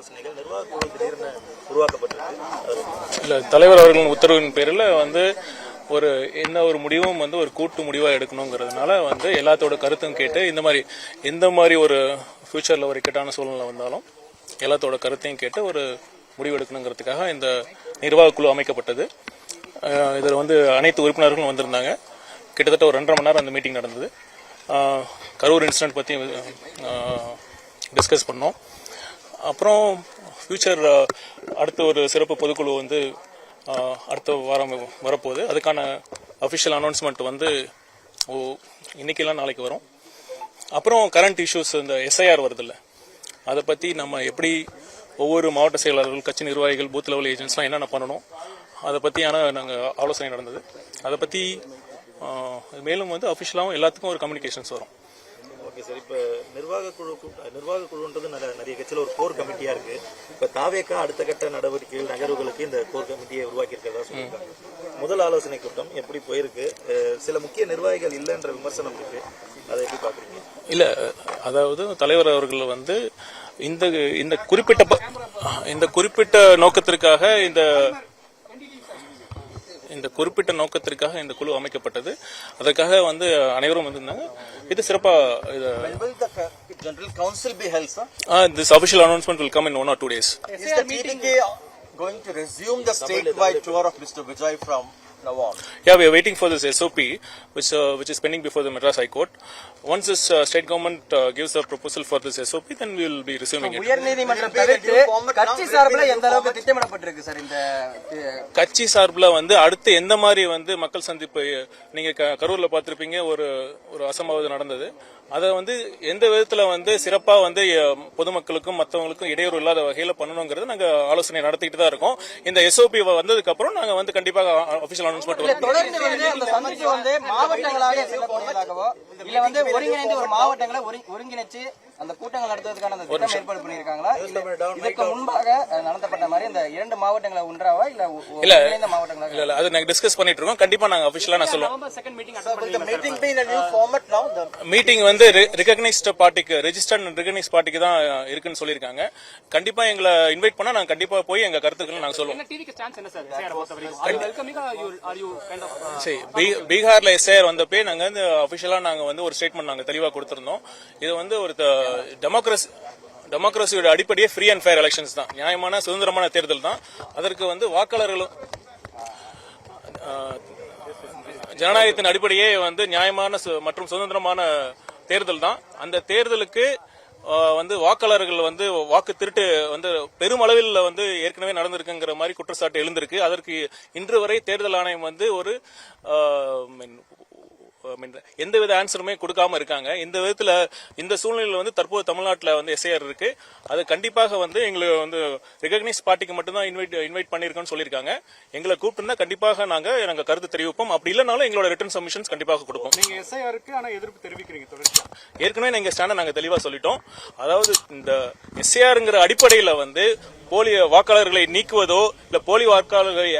ஆலோசனைகள் நிர்வாக குழு திடீர்னு உருவாக்கப்பட்டிருக்கு. இல்ல, தலைவர் அவர்களின் உத்தரவின் பேரில் ஒரு என்ன ஒரு முடிவும் ஒரு கூட்டு முடிவாக எடுக்கணுங்கிறதுனால எல்லாத்தோட கருத்தும் கேட்டு இந்த மாதிரி ஒரு ஃபியூச்சர்ல ஒரு இக்கட்டான சூழ்நிலை வந்தாலும் எல்லாத்தோட கருத்தையும் கேட்டு ஒரு முடிவு எடுக்கணுங்கிறதுக்காக இந்த நிர்வாக குழு அமைக்கப்பட்டது. இதில் அனைத்து உறுப்பினர்களும் வந்திருந்தாங்க. கிட்டத்தட்ட ஒரு 2.5 மணி நேரம் அந்த மீட்டிங் நடந்தது. கரூர் இன்சிடென்ட் பற்றி டிஸ்கஸ் பண்ணோம். அப்புறம் ஃபியூச்சர் அடுத்த ஒரு சிறப்பு பொதுக்குழு அடுத்த வாரம் வரப்போகுது. அதுக்கான அஃபிஷியல் அனௌன்ஸ்மெண்ட் இன்னைக்கெல்லாம் நாளைக்கு வரும். அப்புறம் கரண்ட் இஷ்யூஸ் இந்த எஸ்ஐஆர் வருதில்ல, அதை பற்றி நம்ம எப்படி ஒவ்வொரு மாவட்ட செயலாளர்கள், கட்சி நிர்வாகிகள், பூத் லெவல் ஏஜென்ட்ஸ்லாம் என்னென்ன பண்ணணும் அதை பற்றியான நாங்கள் ஆலோசனை நடந்தது. அதை பற்றி மேலும் அஃபிஷியலாகவும் எல்லாத்துக்கும் ஒரு கம்யூனிகேஷன்ஸ் வரும். ஓகே சார், இப்போ நிர்வாக குழுன்றது நிறைய கட்சியில் ஒரு கோர் கமிட்டியாக இருக்கு. இப்போ தாவேக்கா அடுத்த கட்ட நடவடிக்கைகள் நகர்வுகளுக்கு இந்த கோர் கமிட்டியை உருவாக்கி இருக்கிறதா சொல்லியிருக்காங்க. முதல் ஆலோசனை கூட்டம் எப்படி போயிருக்கு? சில முக்கிய நிர்வாகிகள் இல்லைன்ற விமர்சனம் இருக்கு, அதை எப்படி பாக்குறீங்க? இல்ல, அதாவது தலைவர் அவர்கள் இந்த குறிப்பிட்ட நோக்கத்திற்காக இந்த குழு அமைக்கப்பட்டது. அதற்காக அனைவரும் வந்திருந்தாங்க. இது சிறப்பா this official announcement will come in 1 or 2 days. Is the TDK going to resume the statewide tour of Mr. Vijay from now on? Yeah, we are waiting for this SOP which is pending before the Madras High Court. Once this state government gives a proposal for this SOP, then we will be resuming it. உயர்நீதிமன்றம் தவிர்த்து கட்சி சார்பில் எந்த அளவுக்கு திட்டமிடப்பட்டிருக்கு sir? இந்த கட்சி சார்பில் அடுத்து எந்த மாதிரி மக்கள் சந்திப்பு, நீங்க கரூர்ல பார்த்திருப்பீங்க, ஒரு அசம்பாவிதம் நடந்தது. அதை எந்த விதத்துல சிறப்பா பொதுமக்களுக்கும் மற்றவங்களுக்கும் இடையூறு இல்லாத வகையில பண்ணணுங்கிறது நாங்க ஆலோசனை நடத்திக்கிட்டு தான் இருக்கோம். இந்த SOP வந்ததுக்கு அப்புறம் நாங்க கண்டிப்பாக அபிஷியல் அனௌன்ஸ்மெண்ட் வரும். தொடர்ந்து அந்த சந்திப்பு மாவட்டங்களாக செல்லப்படுவதாகவோ இல்ல ஒருங்கிணைந்து ஒரு மாவட்டங்களை ஒருங்கிணைச்சு அந்த கூட்டங்கள் நடத்துவதற்கான அந்த திட்டம் ஏற்பாடு பண்ணிருக்காங்களா? இதற்கு முன்பாக நடத்தப்பட்ட மாதிரி இந்த 2 மாவட்டங்களை ஒன்றாவா இல்ல ஒருங்கிணைந்த மாவட்டங்களா? இல்ல, அது நாங்க டிஸ்கஸ் பண்ணிட்டு இருக்கோம். கண்டிப்பா நாங்க அபிஷியலா நான் சொல்லுவோம். மீட்டிங் ரெகக்னைஸ்ட் பார்ட்டிக்கு, ரெஜிஸ்டர்ட் அண்ட் ரெகக்னைஸ்ட் பார்ட்டிக்கு தான் இருக்குன்னு சொல்லியிருக்காங்க. கண்டிப்பா எங்களை இன்வைட் பண்ணா நாங்க கண்டிப்பா போய் எங்க கருத்துக்களை நாங்க சொல்லுவோம். பீகார்ல எஸ்ஐஆர் வந்தப்பே நாங்க அபிஷியலா நாங்க ஒரு ஸ்டேட்மெண்ட் நாங்க தெளிவா கொடுத்திருந்தோம். இது ஒரு டெமோக்ரஸியோட அடிப்படையே ஃப்ரீ அண்ட் ஃபேர் எலெக்ஷன்ஸ் தான், நியாயமான சுதந்திரமான தேர்தல் தான். அதற்கு வாக்காளர்களும் ஜனநாயகத்தின் அடிப்படையே நியாயமான மற்றும் சுதந்திரமான தேர்தல் தான். அந்த தேர்தலுக்கு வாக்காளர்கள் வாக்கு திருட்டு பெருமளவில் ஏற்கனவே நடந்திருக்குங்கிற மாதிரி குற்றச்சாட்டு எழுந்திருக்கு. அதற்கு இன்று வரை தேர்தல் ஆணையம் ஒரு எந்தவித ஆன்சருமே கொடுக்காம இருக்காங்க. இந்த விதத்துல இந்த சூழ்நிலையில் தற்போது தமிழ்நாட்டில் எஸ்ஐஆர் இருக்கு. அது கண்டிப்பாக எங்களை ரெகக்னைஸ் பார்ட்டிக்கு மட்டும்தான் இன்வைட் பண்ணிருக்கோம்னு சொல்லியிருக்காங்க. எங்களை கூப்பிட்டு கண்டிப்பாக நாங்க கருத்து தெரிவிப்போம். அப்படி இல்லைனாலும் எங்களோட ரிட்டர்ன் சப்மிஷன்ஸ் கண்டிப்பாக கொடுப்போம். நீங்க எஸ்ஐஆருக்கு ஆனா எதிர்ப்பு தெரிவிக்கிறீங்க தொடர்ந்து. ஏற்கனவே எங்க ஸ்டாண்ட நாங்க தெளிவா சொல்லிட்டோம். அதாவது இந்த எஸ்ஐஆர்ங்கிற அடிப்படையில போலி வாக்காளர்களை நீக்குவதோ இல்ல போலி வாக்காளர்களை